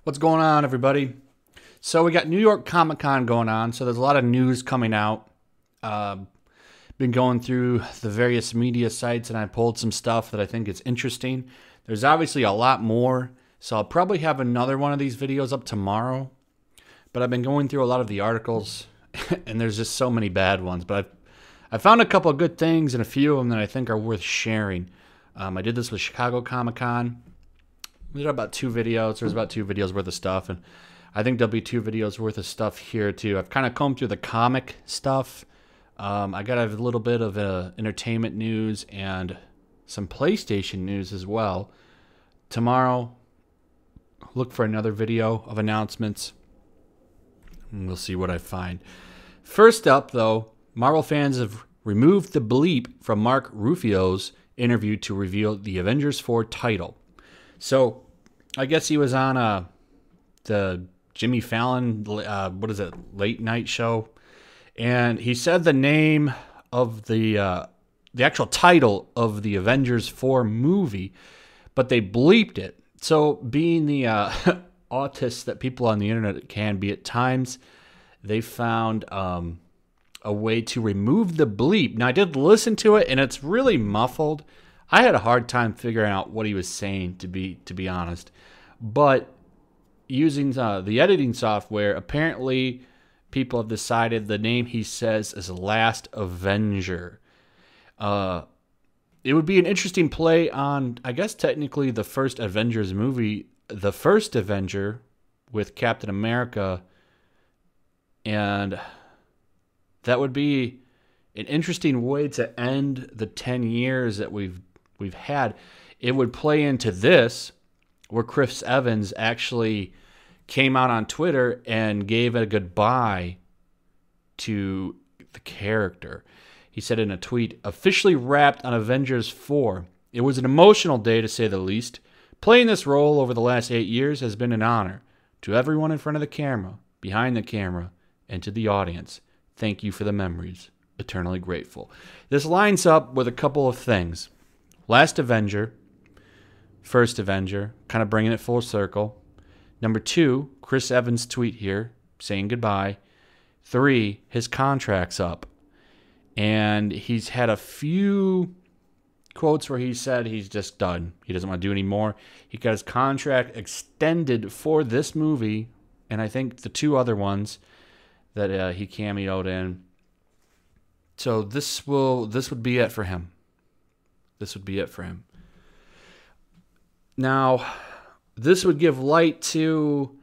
What's going on, everybody? So we got New York Comic Con going on, so there's a lot of news coming out. Been going through the various media sites, and I pulled some stuff that I think is interesting. There's obviously a lot more, so I'll probably have another one of these videos up tomorrow. But I've been going through a lot of the articles, and there's just so many bad ones. But I found a couple of good things, and a few of them that I think are worth sharing. I did this with Chicago Comic Con. We did about 2 videos. There's about 2 videos worth of stuff, and I think there'll be 2 videos worth of stuff here too. I've kind of combed through the comic stuff. I got a little bit of entertainment news and some PlayStation news as well. Tomorrow, look for another video of announcements, and we'll see what I find. First up, though, Marvel fans have removed the bleep from Mark Rufio's interview to reveal the Avengers 4 title. So, I guess he was on the Jimmy Fallon, late night show, and he said the name of the actual title of the Avengers 4 movie, but they bleeped it. So, being the autists that people on the internet can be at times, they found a way to remove the bleep. Now, I did listen to it, and it's really muffled. I had a hard time figuring out what he was saying, to be honest. But using the editing software, apparently people have decided the name he says is Last Avenger. It would be an interesting play on, I guess, technically the first Avengers movie, the first Avenger with Captain America, and that would be an interesting way to end the 10 years that we've had. It would play into this, where Chris Evans actually came out on Twitter and gave a goodbye to the character. He said in a tweet, "Officially wrapped on Avengers 4. It was an emotional day, to say the least. Playing this role over the last 8 years has been an honor. To everyone in front of the camera, behind the camera, and to the audience, thank you for the memories. Eternally grateful." This lines up with a couple of things. Last Avenger, first Avenger, kind of bringing it full circle. Number 2, Chris Evans' tweet here, saying goodbye. 3, his contract's up. And he's had a few quotes where he said he's just done. He doesn't want to do any more. He got his contract extended for this movie, and I think the 2 other ones that he cameoed in. So this would be it for him. This would be it for him. Now, this would give light to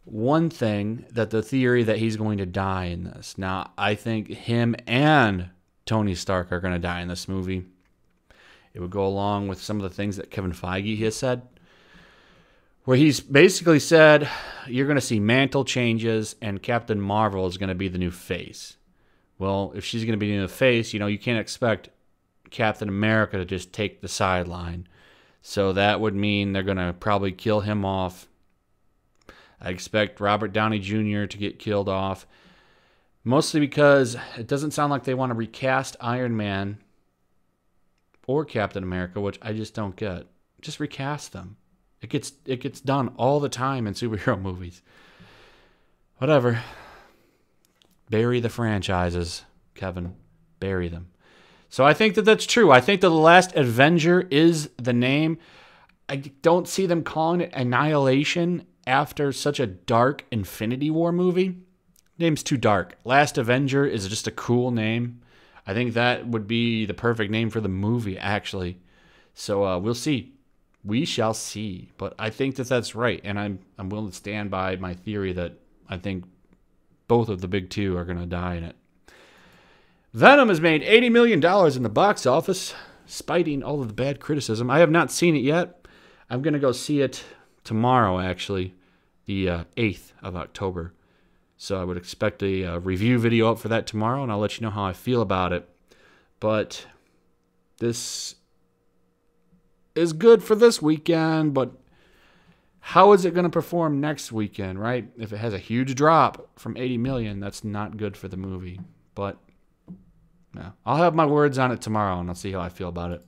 one thing, that the theory that he's going to die in this. Now, I think him and Tony Stark are going to die in this movie. It would go along with some of the things that Kevin Feige has said, where he's basically said you're going to see mantle changes and Captain Marvel is going to be the new face. Well, if she's going to be the new face, you can't expect Captain America to just take the sideline. So that would mean they're going to probably kill him off. I expect Robert Downey Jr. to get killed off. Mostly because it doesn't sound like they want to recast Iron Man or Captain America, which I just don't get. Just recast them. It gets done all the time in superhero movies. Whatever. Bury the franchises, Kevin. Bury them. So I think that that's true. I think that The Last Avenger is the name. I don't see them calling it Annihilation after such a dark Infinity War movie. Name's too dark. Last Avenger is just a cool name. I think that would be the perfect name for the movie, actually. So we'll see. We shall see. But I think that that's right, and I'm willing to stand by my theory that I think both of the big 2 are going to die in it. Venom has made $80 million in the box office, spiting all of the bad criticism. I have not seen it yet. I'm going to go see it tomorrow, actually, the 8th of October. So I would expect a review video up for that tomorrow, and I'll let you know how I feel about it. But this is good for this weekend, but how is it going to perform next weekend, right? If it has a huge drop from 80 million, that's not good for the movie. But yeah, I'll have my words on it tomorrow, and I'll see how I feel about it.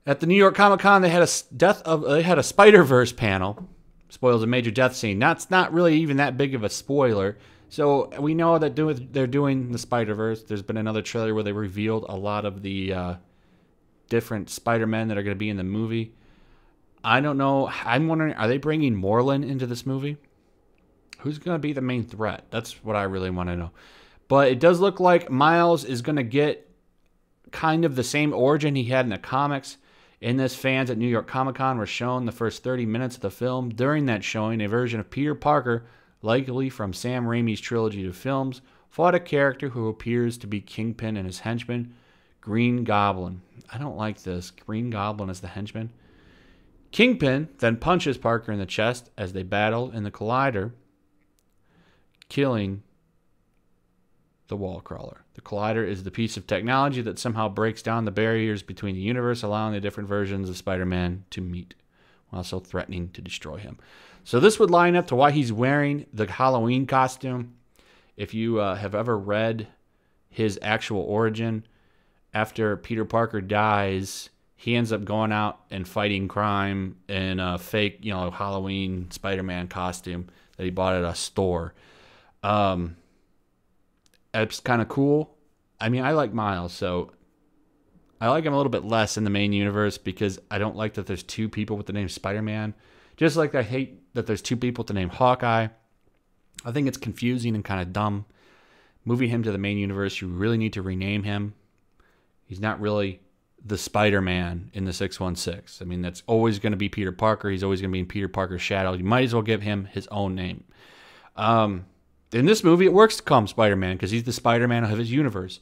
At the New York Comic Con, they had a SpiderVerse panel. Spoils a major death scene. That's not really even that big of a spoiler. So we know that they're doing the SpiderVerse. There's been another trailer where they revealed a lot of the different Spider-Men that are going to be in the movie. I don't know. I'm wondering, are they bringing Moreland into this movie? Who's going to be the main threat? That's what I really want to know. But it does look like Miles is going to get kind of the same origin he had in the comics. In this, fans at New York Comic Con were shown the first 30 minutes of the film. During that showing, a version of Peter Parker, likely from Sam Raimi's trilogy of films, fought a character who appears to be Kingpin and his henchman, Green Goblin. I don't like this. Green Goblin as the henchman. Kingpin then punches Parker in the chest as they battle in the Collider, killing the wall crawler. The Collider is the piece of technology that somehow breaks down the barriers between the universe, allowing the different versions of Spider-Man to meet, while also threatening to destroy him. So this would line up to why he's wearing the Halloween costume. If you have ever read his actual origin, after Peter Parker dies, he ends up going out and fighting crime in a fake, Halloween Spider-Man costume that he bought at a store. It's kind of cool. I mean, I like Miles, so I like him a little bit less in the main universe because I don't like that there's two people with the name Spider-Man. Just like I hate that there's two people with the name Hawkeye. I think it's confusing and kind of dumb. Moving him to the main universe, you really need to rename him. He's not really the Spider-Man in the 616. I mean, that's always going to be Peter Parker. He's always going to be in Peter Parker's shadow. You might as well give him his own name. In this movie, it works to call him Spider-Man because he's the Spider-Man of his universe.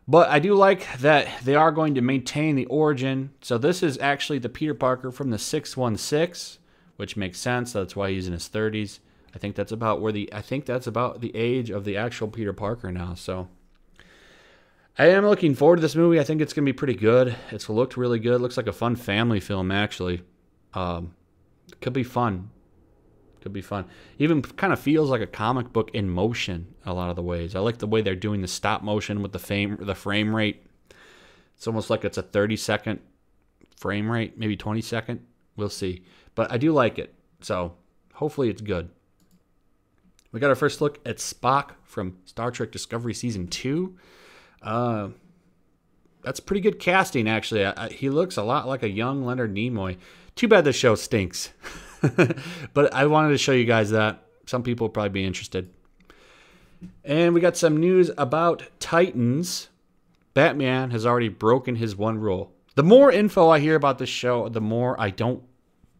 But I do like that they are going to maintain the origin. So this is actually the Peter Parker from the 616, which makes sense. That's why he's in his 30s. I think that's about the age of the actual Peter Parker now. So I am looking forward to this movie. I think it's going to be pretty good. It's looked really good. Looks like a fun family film, actually. Could be fun. Could be fun. Even kind of feels like a comic book in motion a lot of the ways. I like the way they're doing the stop motion with the frame rate. It's almost like it's a 30-second frame rate, maybe 20-second. We'll see. But I do like it. So hopefully it's good. We got our first look at Spock from Star Trek Discovery Season 2. That's pretty good casting, actually. He looks a lot like a young Leonard Nimoy. Too bad the show stinks. But I wanted to show you guys that. Some people will probably be interested. And we got some news about Titans. Batman has already broken his one rule. The more info I hear about this show, the more I don't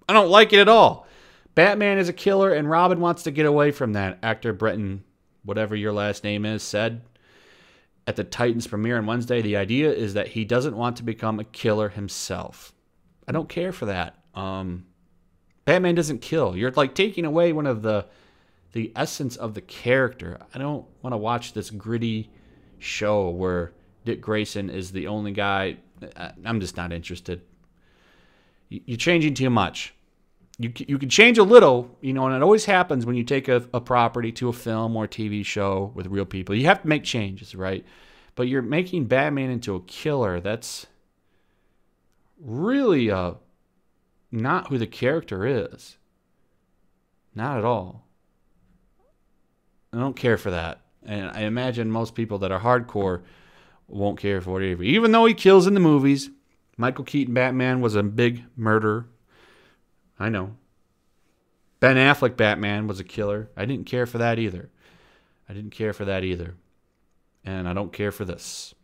like it at all. Batman is a killer, and Robin wants to get away from that. Actor Breton, whatever your last name is, said at the Titans premiere on Wednesday, the idea is that he doesn't want to become a killer himself. I don't care for that. Batman doesn't kill. You're like taking away one of the essence of the character. I don't want to watch this gritty show where Dick Grayson is the only guy. I'm just not interested. You're changing too much. You can change a little, and it always happens when you take a property to a film or a TV show with real people. You have to make changes, right? But you're making Batman into a killer. That's really not who the character is. Not at all. I don't care for that. And I imagine most people that are hardcore won't care for it either. Even though he kills in the movies, Michael Keaton Batman was a big murderer. I know. Ben Affleck Batman was a killer. I didn't care for that either. And I don't care for this.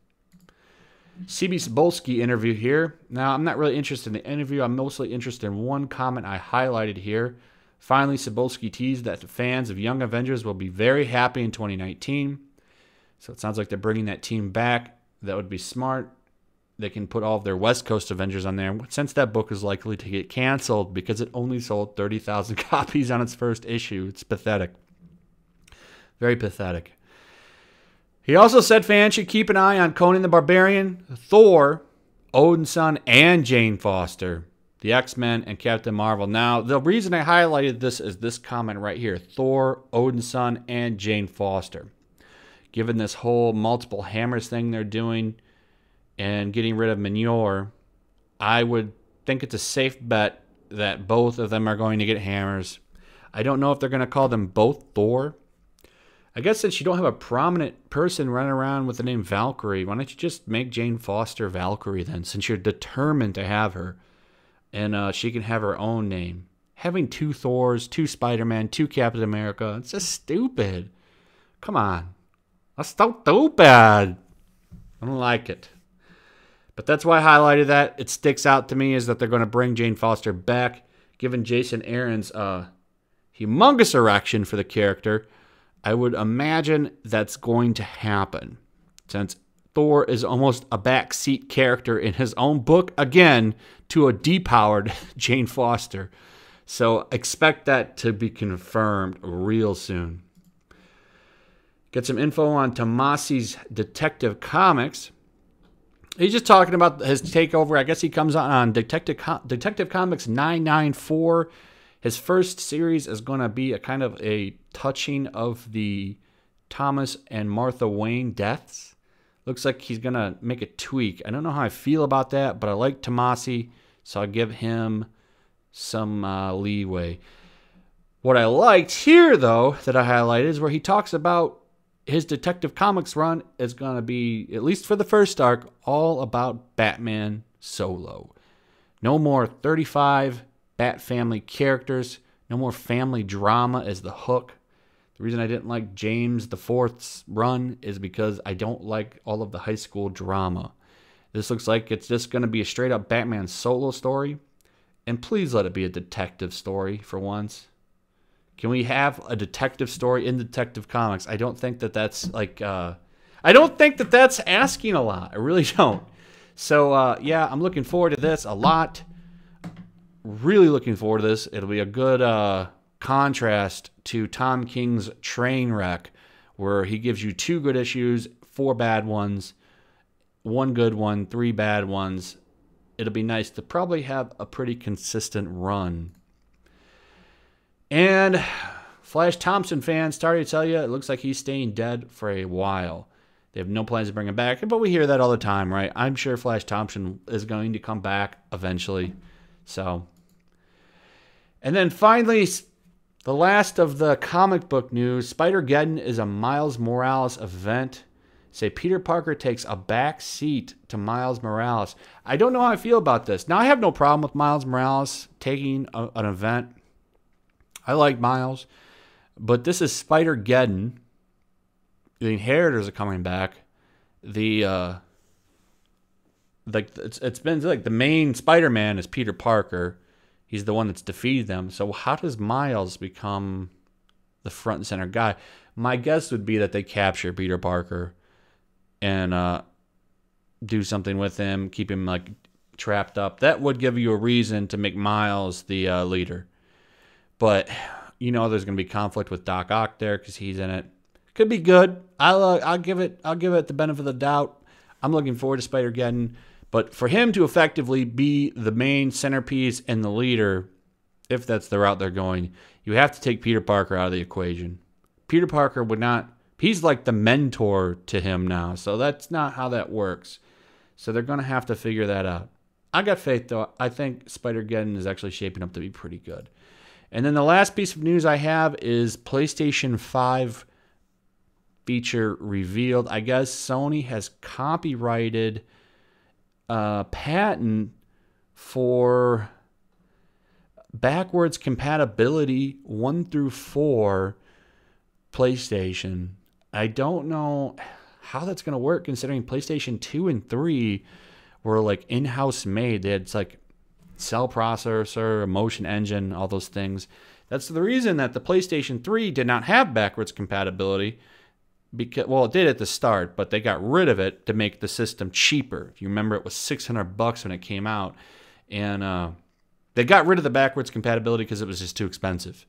CB Cebulski interview here. Now, I'm not really interested in the interview. I'm mostly interested in one comment I highlighted here. Finally, Cebulski teased that the fans of Young Avengers will be very happy in 2019. So it sounds like they're bringing that team back. That would be smart. They can put all of their West Coast Avengers on there, since that book is likely to get canceled because it only sold 30,000 copies on its first issue. It's pathetic. Very pathetic. He also said fans should keep an eye on Conan the Barbarian, Thor, Odin's Son, and Jane Foster, the X-Men, and Captain Marvel. Now, the reason I highlighted this is this comment right here. Thor, Odin's Son, and Jane Foster. Given this whole multiple hammers thing they're doing and getting rid of Manure, I would think it's a safe bet that both of them are going to get hammers. I don't know if they're going to call them both Thor. I guess since you don't have a prominent person running around with the name Valkyrie, why don't you just make Jane Foster Valkyrie then, since you're determined to have her, and she can have her own name. Having 2 Thors, 2 Spider-Man, 2 Captain America, it's just stupid. Come on. That's so stupid. I don't like it. But that's why I highlighted that. It sticks out to me is that they're going to bring Jane Foster back, given Jason Aaron's humongous erection for the character. I would imagine that's going to happen, since Thor is almost a backseat character in his own book, again, to a depowered Jane Foster. So expect that to be confirmed real soon. Get some info on Tomasi's Detective Comics. He's just talking about his takeover. I guess he comes on Detective Comics 994. His first series is going to be a kind of a touching of the Thomas and Martha Wayne deaths. Looks like he's going to make a tweak. I don't know how I feel about that, but I like Tomasi, so I'll give him some leeway. What I liked here, though, that I highlighted is where he talks about his Detective Comics run is going to be, at least for the first arc, all about Batman solo. No more 35 Bat Family characters. No more family drama as the hook. The reason I didn't like James the Fourth's run is because I don't like all of the high school drama. This looks like it's just going to be a straight up Batman solo story. And please let it be a detective story for once. Can we have a detective story in Detective Comics? I don't think that that's like, I don't think that that's asking a lot. I really don't. So, yeah, I'm looking forward to this a lot. Really looking forward to this. It'll be a good contrast to Tom King's Trainwreck, where he gives you 2 good issues, 4 bad ones, 1 good one, 3 bad ones. It'll be nice to probably have a pretty consistent run. And Flash Thompson fans, sorry to tell you, it looks like he's staying dead for a while. They have no plans to bring him back, but we hear that all the time, right? I'm sure Flash Thompson is going to come back eventually. So, and then finally, the last of the comic book news, Spider-Geddon is a Miles Morales event. Say Peter Parker takes a back seat to Miles Morales. I don't know how I feel about this. Now, I have no problem with Miles Morales taking an event. I like Miles, but this is Spider-Geddon. The Inheritors are coming back. It's been like the main Spider-Man is Peter Parker. He's the one that's defeated them. So how does Miles become the front and center guy? My guess would be that they capture Peter Parker and do something with him, keep him like trapped up. That would give you a reason to make Miles the leader. But you know there's going to be conflict with Doc Ock there because he's in it. Could be good. I'll give it the benefit of the doubt. I'm looking forward to Spider-Geddon. But for him to effectively be the main centerpiece and the leader, if that's the route they're going, you have to take Peter Parker out of the equation. Peter Parker would not... He's like the mentor to him now. So that's not how that works. So they're going to have to figure that out. I got faith, though. I think Spider-Geddon is actually shaping up to be pretty good. And then the last piece of news I have is PlayStation 5 feature revealed. I guess Sony has copyrighted a patent for backwards compatibility 1 through 4 PlayStation. I don't know how that's going to work considering PlayStation 2 and 3 were like in-house made. They had like cell processor, motion engine, all those things. That's the reason that the PlayStation 3 did not have backwards compatibility. Because, well, it did at the start, but they got rid of it to make the system cheaper. If you remember, it was $600 when it came out. And they got rid of the backwards compatibility because it was just too expensive.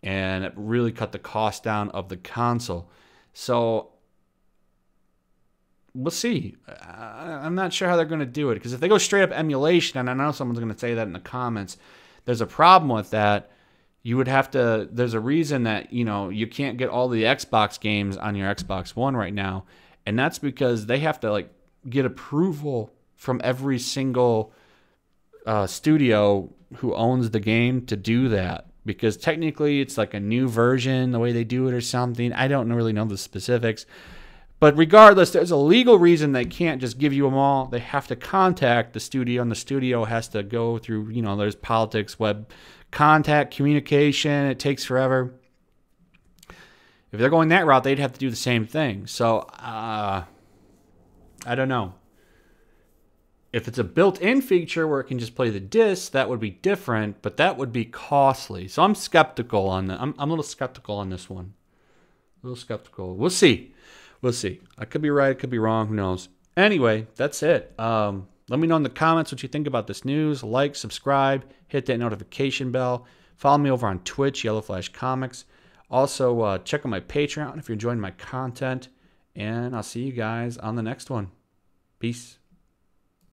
And it really cut the cost down of the console. So we'll see. I'm not sure how they're going to do it. Because if they go straight up emulation, and I know someone's going to say that in the comments, there's a problem with that. You would have to, there's a reason that, you know, you can't get all the Xbox games on your Xbox One right now. And that's because they have to, like, get approval from every single studio who owns the game to do that, because technically it's like a new version, the way they do it or something. I don't really know the specifics. But regardless, there's a legal reason they can't just give you them all. They have to contact the studio, and the studio has to go through, there's politics, web contact, communication. It takes forever. If they're going that route, they'd have to do the same thing. So, I don't know. If it's a built-in feature where it can just play the disc, that would be different, but that would be costly. So I'm skeptical on that. I'm a little skeptical on this one. A little skeptical. We'll see. We'll see. I could be right. I could be wrong. Who knows? Anyway, that's it. Let me know in the comments what you think about this news. Like, subscribe, hit that notification bell. Follow me over on Twitch, Yellow Flash Comics. Also, check out my Patreon if you're enjoying my content. And I'll see you guys on the next one. Peace.